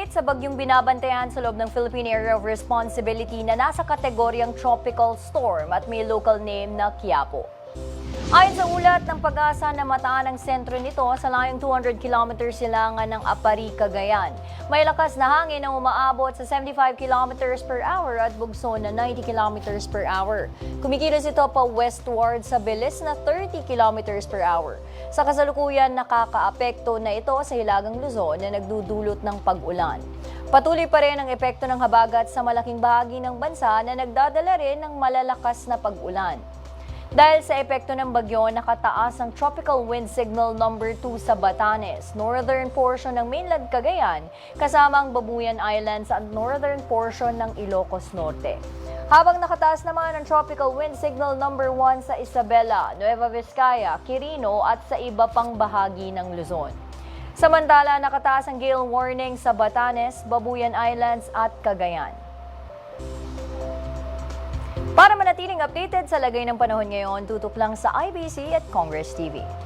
Update sa bagyong binabantayan sa loob ng Philippine Area of Responsibility na nasa kategoryang tropical storm at may local name na Quiapo. Ayon sa ulat ng Pag-asa na mataan ang sentro nito sa layong 200 kilometers silangan ng Apari, Cagayan. May lakas na hangin na umaabot sa 75 kilometers per hour at bugso na 90 kilometers per hour. Kumikilos ito pa westward sa bilis na 30 kilometers per hour. Sa kasalukuyan, nakakaapekto na ito sa Hilagang Luzon na nagdudulot ng pag-ulan. Patuloy pa rin ang epekto ng habagat sa malaking bahagi ng bansa na nagdadala rin ng malalakas na pag-ulan. Dahil sa epekto ng bagyo, nakataas ang Tropical Wind Signal number 2 sa Batanes, northern portion ng mainland Cagayan, kasama ang Babuyan Islands at northern portion ng Ilocos Norte. Habang nakataas naman ang Tropical Wind Signal number 1 sa Isabela, Nueva Vizcaya, Quirino at sa iba pang bahagi ng Luzon. Samantala, nakataas ang gale warning sa Batanes, Babuyan Islands at Cagayan. Para manatiling updated sa lagay ng panahon ngayon, tutok lang sa IBC at Congress TV.